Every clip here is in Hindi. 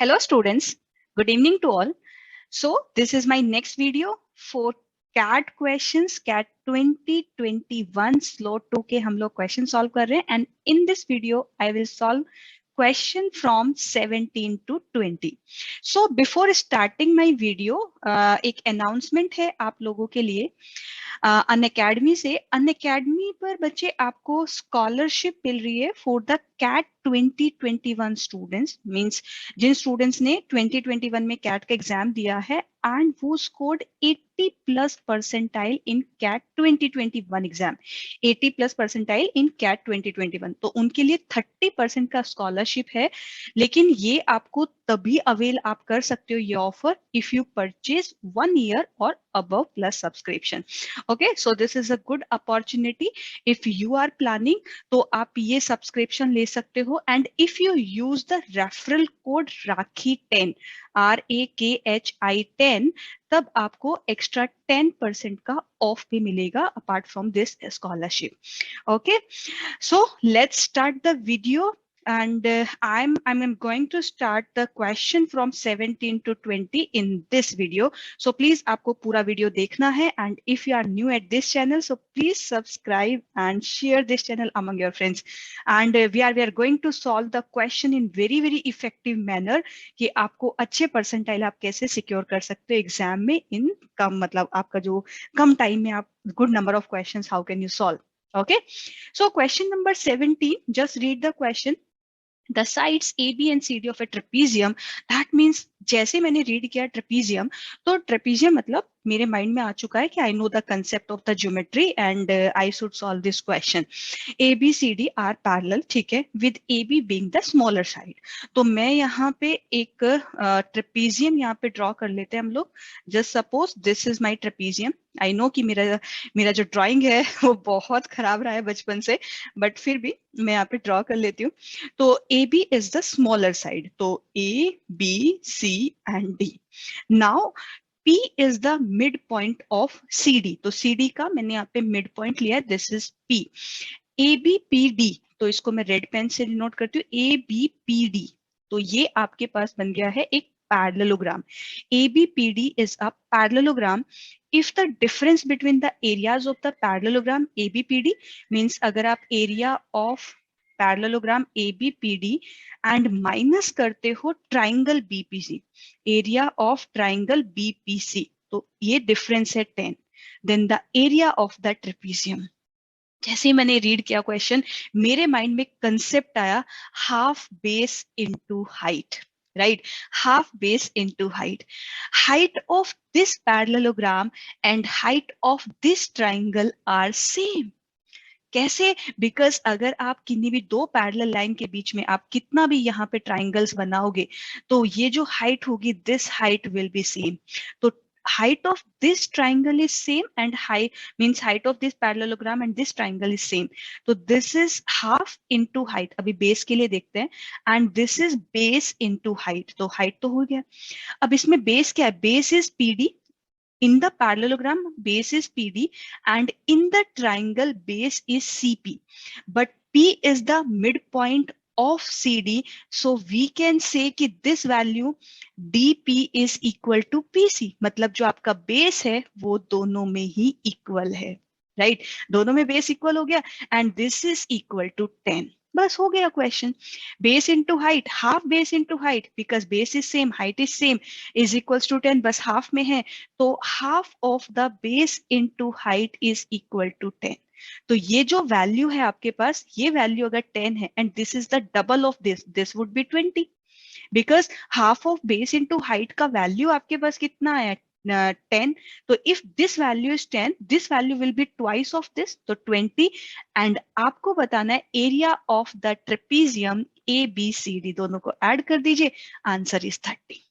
Hello students, good evening to all. So this is my next video for CAT questions, CAT 2021 slot 2 के हम लोग question solve कर रहे हैं and in this video I will solve question from 17 to 20. So before starting my video, एक announcement है आप लोगों के लिए अनअकैडमी से। अनअकैडमी पर बच्चे आपको स्कॉलरशिप मिल रही है फॉर द कैट 2021 स्टूडेंट्स, मींस जिन स्टूडेंट्स ने 2021 में कैट का एग्जाम दिया है एंड वो scored 80 plus percentile in CAT 2021 exam, 80 plus percentile in CAT 2021, तो उनके लिए 30% का स्कॉलरशिप है। लेकिन ये आपको तभी अवेल आप कर सकते हो ये offer if you purchase 1 year और above plus subscription. Okay, so this is a good opportunity if you are planning, तो आप ये सब्सक्रिप्शन ले सकते हो and if you use the referral code rakhi 10 RAKHI 10, तब आपको एक्स्ट्रा 10% का ऑफ भी मिलेगा apart from this scholarship. Okay, so let's start the video. And I'm going to start the question from 17 to 20 in this video. So please आपको पूरा वीडियो देखना है and if you are new at this channel, so please subscribe and share this channel among your friends. And we are going to solve the question in very effective manner कि आपको अच्छे परसेंटाइल आप कैसे सिक्योर कर सकते हो एग्जाम में इन कम, मतलब आपका जो कम टाइम में आप good number of questions how can you solve. Okay, so question number 17, just read the question. The sides AB and CD of a trapezium, that means जैसे मैंने रीड किया ट्रेपीजियम, तो ट्रेपीजियम मतलब मेरे माइंड में आ चुका है कि I know the concept of the geometry and I should solve this question. A B C D are parallel, ठीक है, with A B being the smaller side. तो मैं यहाँ पे एक ट्रेपीजियम यहाँ पे ड्रॉ कर लेते हैं हम लोग. Just suppose this is my trapezium. I know कि मेरा जो ड्रॉइंग है वो बहुत खराब रहा है बचपन से, बट फिर भी मैं यहाँ पे ड्रॉ कर लेती हूँ. तो A B is the smaller side, तो A B C and D. Now P is the midpoint of CD. तो CD का मैंने यहाँ पे midpoint लिया है. This is P. ABPD, तो इसको मैं रेड पेन से डिनोट करती हूँ. ABPD, तो ये आपके पास बन गया है एक parallelogram. ABPD is a parallelogram. If the difference between the areas of the parallelogram ABPD means अगर आप area of parallelogram ABPD and minus करते हो triangle BPC, area of triangle BPC, तो ये डिफरेंस है 10. Then the area of the trapezium. जैसे ही मैंने रीड किया क्वेश्चन, मेरे माइंड में कंसेप्ट आया half base into height, right? Half base into height. Height of this parallelogram and height of this triangle are same. कैसे? बिकॉज अगर आप किन्हीं भी दो पैरेलल लाइन के बीच में आप कितना भी यहाँ पे ट्राइंगल्स बनाओगे, तो ये जो हाइट होगी, this height will be same. तो height of this triangle is same and means height of this parallelogram and this triangle is same. तो this is half into height. अभी base के लिए देखते हैं. and this is base into height. तो height तो हो गया. अब इसमें base क्या है? base is PD. In the parallelogram, base is PD and in the triangle, base is CP. But P is the midpoint of CD. So we can say कि this value DP is equal to PC. मतलब जो आपका base है वो दोनों में ही equal है. Right? दोनों में base equal हो गया and this is equal to 10. बस हो गया question. Base into height, half base into height, because base is same, height is same, is equals to 10, बस हाफ में है, तो half of the base into height is equal to 10. तो ये जो वैल्यू है आपके पास, ये वैल्यू अगर 10 है and this is the double of this would be 20, because half of base into height का वैल्यू आपके पास कितना है? 10. तो if this value is 10, this value will be twice of this, तो 20. and आपको बताना है area of the trapezium ABCD, दोनों को ऐड कर दीजिए, answer is 30.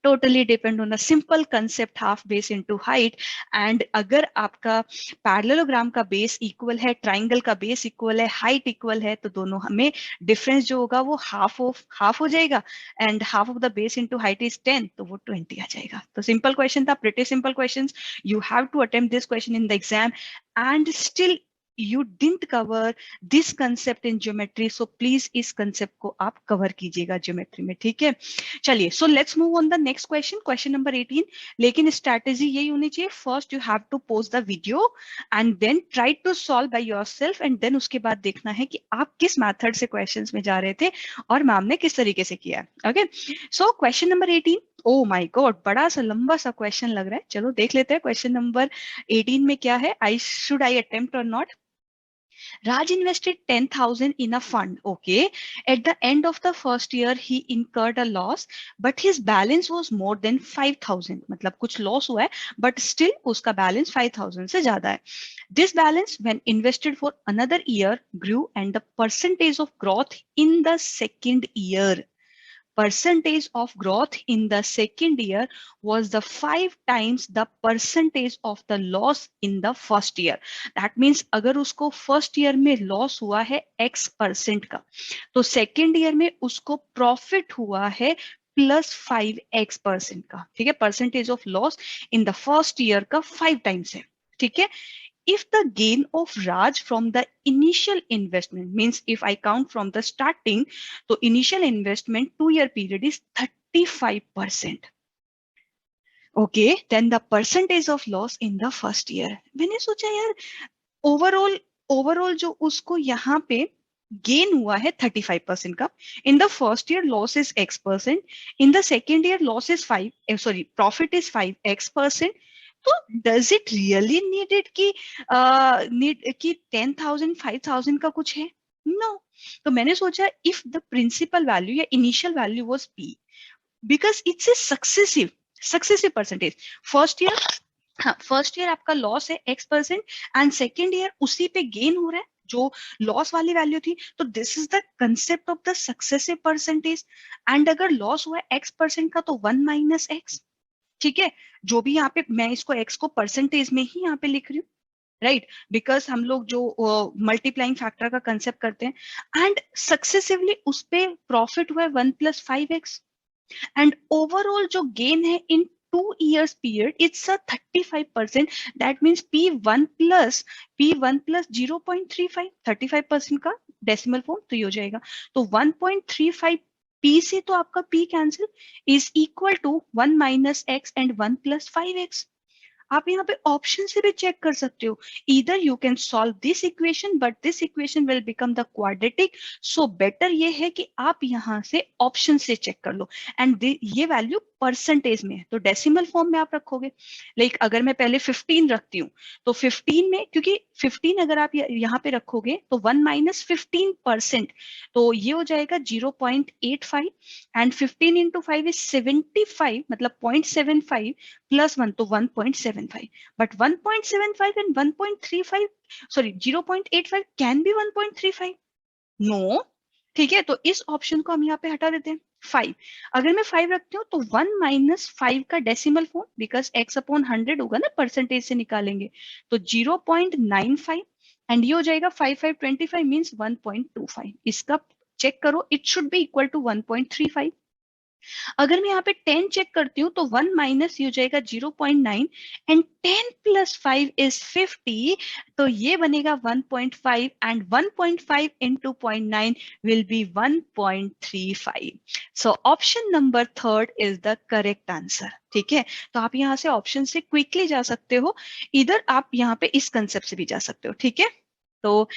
Totally depend on a simple concept half base into height. and अगर आपका parallelogram का base equal है, triangle का base equal है, height equal है, तो दोनों हमें difference जो होगा वो half हो जाएगा and half of the base into height is 10, तो वो 20 आ जाएगा. तो simple question था, pretty simple questions. You have to attempt this question in the exam and still you didn't cover this concept in geometry, so please इस concept को आप cover कीजिएगा geometry में, ठीक है? चलिए, so let's move on the next question, question number 18. लेकिन strategy यही होनी चाहिए, first you have to pause the video and then try to solve by yourself, and then उसके बाद देखना है कि आप किस method से questions में जा रहे थे और मैम ने किस तरीके से किया. Okay, so question number 18. Oh my God, बड़ा सा लंबा सा क्वेश्चन लग रहा है. चलो देख लेते हैं क्वेश्चन नंबर 18 में क्या है. Should I attempt or not? Raj invested 10,000 in a fund. Okay. At the end of the first year, he incurred a loss, but his balance was more than 5,000. मतलब कुछ loss हुआ है, but still उसका balance 5,000 से ज़्यादा है. This balance, when invested for another year, grew, and the percentage of growth in the second year. Percentage of growth in the second year was the 5 times the percentage of the loss in the first year. That means अगर उसको first year में loss हुआ है X% का, तो second year में उसको profit हुआ है plus 5X% का, ठीक है? Percentage of loss in the first year का 5 times है, ठीक है? If the gain of Raj from the initial investment, means if I count from the starting, so initial investment 2-year period is 35%. Okay, then the percentage of loss in the first year. मैंने सोचा यार overall जो उसको यहाँ पे gain हुआ है 35% का. In the first year loss is X%. In the second year loss is profit is 5X%. तो does it really needed कि need कि 10,000 5,000 का कुछ है? No. तो मैंने सोचा if the principal value या initial value was P, because it's a successive percentage. First year आपका लॉस है X% एंड सेकेंड ईयर उसी पे गेन हो रहा है जो लॉस वाली वैल्यू थी. तो this is the concept of the successive percentage. And अगर लॉस हुआ है X% का तो 1 माइनस एक्स, ठीक है? जो भी यहाँ पे मैं इसको x को परसेंटेज में ही यहाँ पे लिख रही हूँ, राइट? बिकॉज हम लोग जो मल्टीप्लाइंग फैक्टर का कंसेप्ट करते हैं एंड सक्सेसिवली उस पे प्रॉफिट हुआ है 1 + 5x एंड ओवरऑल जो गेन है इन 2 years period it's a 35%. that means P1 plus 0.35 35% का डेसिमल फॉर्म तो ये हो जाएगा. तो 1.35 P से तो आपका P cancel is equal to 1 minus x and 1 + 5x. आप यहाँ पे ऑप्शन से भी चेक कर सकते हो. Either you can solve this equation but this equation will become the quadratic. So better ये है कि आप यहाँ से ऑप्शन से चेक कर लो एंड ये वैल्यू परसेंटेज में है तो डेसिमल फॉर्म में आप रखोगे. लाइक अगर मैं पहले 15 रखती हूँ तो 15 में, क्योंकि 15 अगर आप यहाँ पे रखोगे तो 1 माइनस 15% तो ये हो जाएगा 0.85 एंड 15 into 5 is 75 मतलब 0.75 plus 1 तो 1.75. but 1.75 and 1.35 sorry 0.85 can be 1.35. no. ठीक है, तो इस ऑप्शन को हम यहाँ पे हटा देते हैं. 5 अगर मैं 5 रखती हूँ तो 1 माइनस 5 का डेसिमल फॉर्म बिकॉज x/100 होगा ना, परसेंटेज से निकालेंगे तो 0.95 एंड ये हो जाएगा 5/5 मीन्स 1.25. इसका चेक करो, it should be equal to 1.35. अगर मैं यहाँ पे 10 चेक करती हूँ तो 1 माइनस ये हो जाएगा 0.9 एंड 10 + 5 is 50 तो ये बनेगा 1.5 and 1.5 into 0.9 will be 1.35. So option number 3 is the correct answer. ठीक है, तो आप यहाँ से ऑप्शन से क्विकली जा सकते हो, इधर आप यहाँ पे इस कंसेप्ट से भी जा सकते हो. ठीक है, तो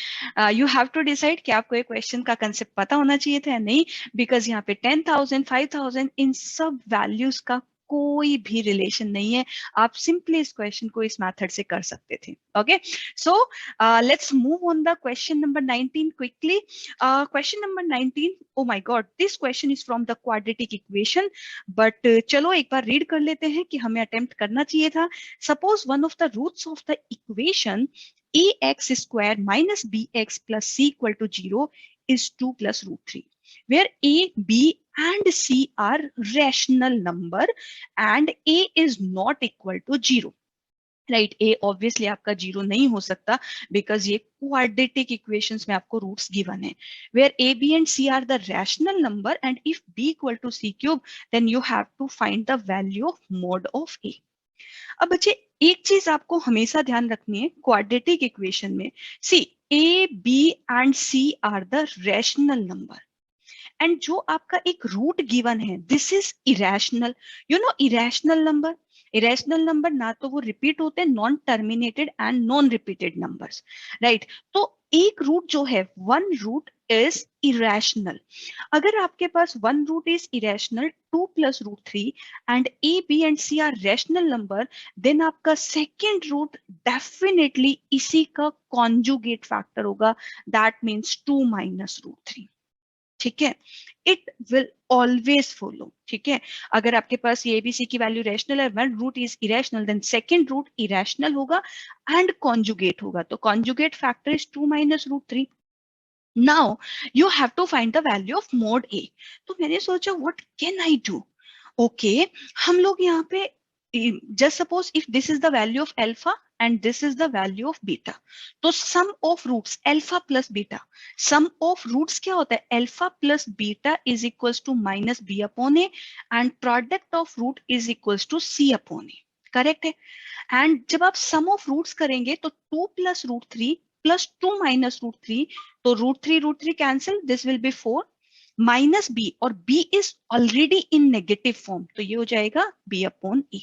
यू हैव टू डिसाइड कि आपको एक क्वेश्चन का कंसेप्ट पता होना चाहिए था या नहीं, बिकॉज यहाँ पे 10,000 5,000 इन सब वैल्यूज का कोई भी रिलेशन नहीं है. आप सिंपली इस क्वेश्चन को इस मेथड से कर सकते थे. Okay, so let's move on the question number 19 quickly. Question number 19, oh my God, this question is from the quadratic equation, but चलो एक बार रीड कर लेते हैं कि हमें अटेम्प्ट करना चाहिए था. Suppose one of the roots of the equation ax square minus bx plus c equal to 0 is 2 plus root 3, where a, b and c are rational number and a is not equal to 0. Right, A obviously आपका 0 नहीं हो सकता बिकॉज ये क्वाड्रेटिक इक्वेशंस में आपको रूट्स गिवन है. Where A B and C are the rational number and if B equal to C cube then you have to find the value of mod of A. अब बच्चे एक चीज आपको हमेशा ध्यान रखनी है क्वाड्रेटिक इक्वेशन में, C A B and C are the rational number, and जो आपका एक रूट गिवन है this is irrational, you know irrational number ना तो वो रिपीट होते हैं, non terminated and non repeated numbers, right. तो एक रूट जो है, वन रूट इज इरेशनल। अगर आपके पास one root is irrational, 2 plus root 3 and A B and C are rational number, then आपका सेकेंड रूट डेफिनेटली इसी का कॉन्जुगेट फैक्टर होगा, दैट मीन्स 2 माइनस रूट 3। ठीक है, इट विल ऑलवेज फॉलो। ठीक है, अगर आपके पास ये एबीसी की वैल्यू रैशनल है, one root is irrational, then second root irrational होगा एंड कॉन्जुगेट होगा, तो conjugate factor is 2 minus root 3। Now you have to find the value of mod A. तो मैंने सोचा what can I do, okay, हम लोग यहाँ पे just suppose if this is the value of alpha and this is the value of beta, तो sum of roots alpha plus beta, sum of roots क्या होता है, alpha plus beta is equals to minus b upon a and product of root is equals to c upon a, correct है। एंड जब आप सम ऑफ रूट्स करेंगे तो 2 plus root 3 plus 2 minus root 3, तो root 3 cancel, this will be 4 minus B, और B is already in negative form, तो ये हो जाएगा बी अपॉन ए।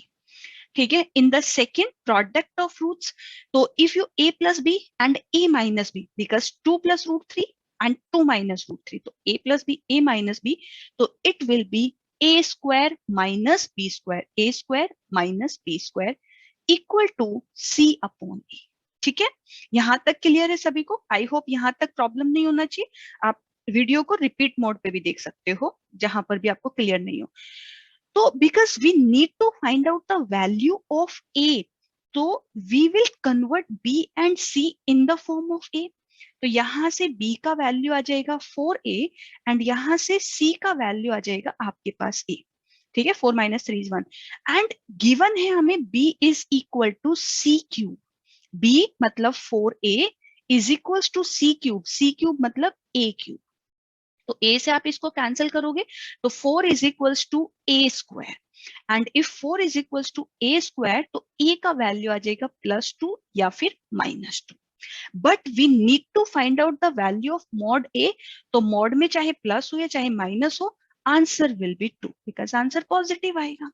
ठीक है, in the second product of roots, तो if you A plus B and A minus B, because 2 plus root 3 and 2 minus root 3, तो A plus B A minus B, तो it will be A square minus B square, A square minus B square equal to C upon A. ठीक है, यहां तक क्लियर है सभी को? आई होप यहां तक प्रॉब्लम नहीं होना चाहिए। आप वीडियो को रिपीट मोड पे भी देख सकते हो जहां पर भी आपको क्लियर नहीं हो। तो because we need to find out the value of A, तो we will convert B and C in the form of A. तो यहां से b का वैल्यू आ जाएगा 4a एंड यहां से c का वैल्यू आ जाएगा आपके पास a। ठीक है, 4 माइनस 3 इज 1 एंड गिवन है हमें b is equal to C cube, b मतलब 4a is equal to C cube मतलब a क्यूब, तो a से आप इसको कैंसिल करोगे तो 4 is equals to a square, and if 4 is equals to a square तो a का वैल्यू आ जाएगा +2 या फिर -2। But we need to find out the value of mod A, तो मॉड में चाहे प्लस हो या चाहे माइनस हो, answer will be 2 because answer positive आएगा।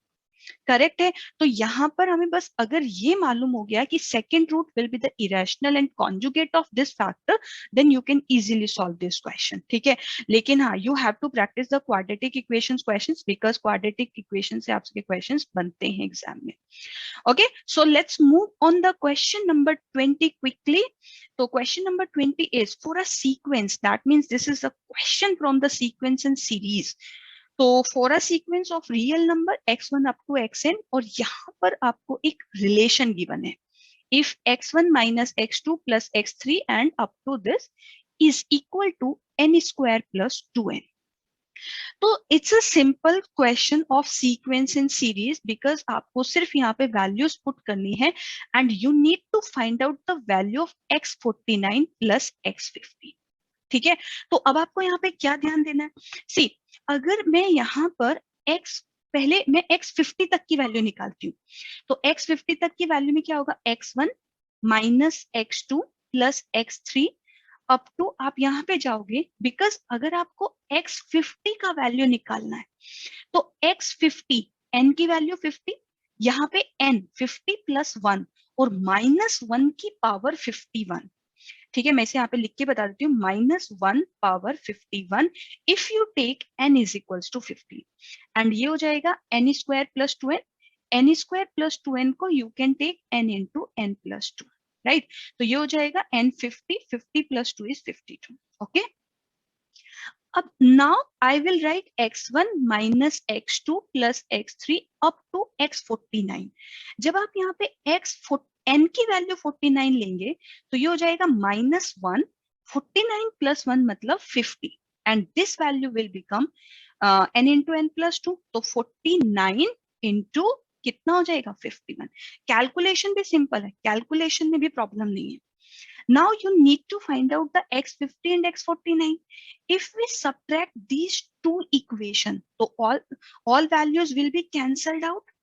करेक्ट है, तो यहां पर हमें बस अगर ये मालूम हो गया कि second root will be the irrational and conjugate of this factor, then you can easily solve this question. ठीक है, लेकिन हाँ, you have to practice the quadratic equations questions, because quadratic equation से आपके क्वेश्चंस बनते हैं एग्जाम में। Okay, so let's move on the question number 20 quickly. So question number 20 is for a sequence, that means this is a question from the sequence and series. तो for a sequence of real number x1 up to xn, और यहाँ पर आपको एक रिलेशन गिवन है, if x1 minus x2 plus x3 and up to this is equal to n square plus 2n। तो it's a simple question of sequence in series, because आपको सिर्फ यहाँ पे वैल्यूज पुट करनी है and you need to find out the value of x49 plus x50। ठीक है, तो अब आपको यहाँ पे क्या ध्यान देना है, सी अगर मैं यहाँ पर x, पहले मैं x50 तक की वैल्यू निकालती हूँ, तो x50 तक की वैल्यू में क्या होगा, x1 minus x2 plus x3 up to, आप यहाँ पे जाओगे, बिकॉज अगर आपको x50 का वैल्यू निकालना है तो x50 n की वैल्यू 50, यहाँ पे n 50 प्लस 1 और माइनस 1 की पावर 51। ठीक है, मैं इसे यहाँ पे लिख के बता देती हूँ, -1 power 51 if you take n is equals to 50, and ये हो जाएगा n square plus 2n, n square plus 2n को you can take n into n plus 2, right. तो ये हो जाएगा n 50, 50 प्लस 2 इज 52। ओके, अब now I will write x1 minus x2 plus x3 up to x49। जब आप यहाँ पे n की वैल्यू 49 लेंगे तो ये हो जाएगा -1, 49 प्लस 1 मतलब 50, and this value will become n into n plus 2, तो 49 इंटू कितना हो जाएगा 51। कैलकुलेशन भी सिंपल है, कैलकुलेशन में भी प्रॉब्लम नहीं है। Now you need to find out the x50 and x49. If we subtract these two equations, so all values will be cancelled out.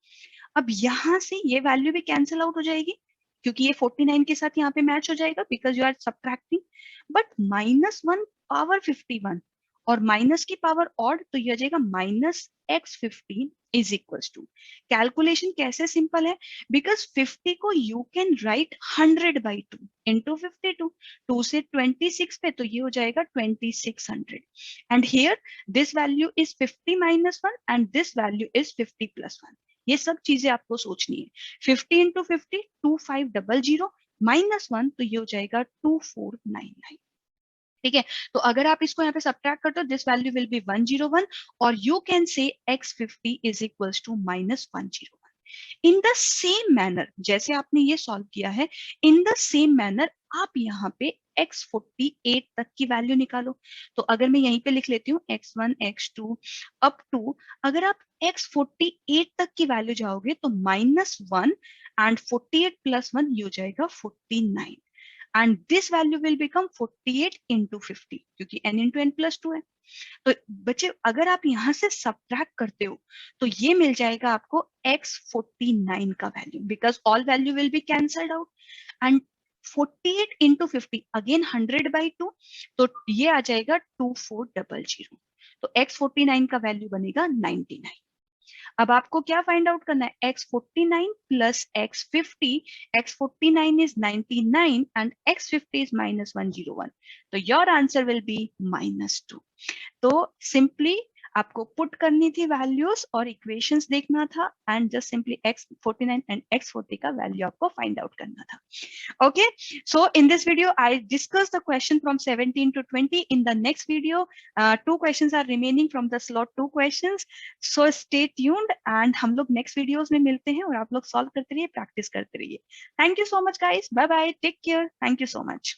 अब यहाँ से ये वैल्यू भी कैंसिल आउट हो जाएगी क्योंकि ये 49 के साथ यहाँ पे मैच हो जाएगा because you are subtracting, but -1 power 51 और माइनस की पावर ऑड, तो ये आ जाएगा -x15 is equals to, calculation कैसे सिंपल है, बिकॉज 50 को यू कैन राइट 100/2 इंटू 52, 2 से 26 पे तो ये हो जाएगा 2600, and here this value is 50 -1 and this value is 50 +1। ये सब चीजें आपको सोचनी है। 50 इंटू 50 2500 -1 तो ये हो जाएगा 2499। ठीक है, तो अगर आप इसको यहाँ पे सब्ट्रैक्ट करते हो दिस वैल्यू विल बी 101 और you can say x50 is equals to -101। In the same manner जैसे आपने ये सॉल्व किया है, इन द सेम मैनर आप यहाँ पे x48 तक की वैल्यू निकालो। तो अगर मैं यहीं पे लिख लेती हूँ x1 x2 अप टू, अगर आप x48 तक की वैल्यू जाओगे तो -1 एंड 48 + 1 ये हो जाएगा 49 and this value will become 48 into 50 क्योंकि n इंटू n + 2 है। तो बच्चे अगर आप यहाँ से सब्ट्रैक्ट करते हो तो ये मिल जाएगा आपको x49 का value because all value will be cancelled out and 48 into 50 again 100/2 तो ये आ जाएगा 2400। तो x49 का वैल्यू बनेगा 99। अब आपको क्या फाइंड आउट करना है, x49 plus x50, x49 is 99 and x50 is -101, तो योर आंसर विल बी -2। तो सिंपली आपको पुट करनी थी वैल्यूज और इक्वेशंस देखना था and just simply x49 and x40 का वैल्यू आपको फाइंड आउट करना था। Okay, so in this video I discussed the question from 17 to 20. In the next video 2 questions are remaining from the slot 2 questions, so stay tuned and हम लोग next videos में मिलते हैं और आप लोग solve करते रहिए, practice करते रहिए। Thank you so much guys, bye bye, take care, thank you so much।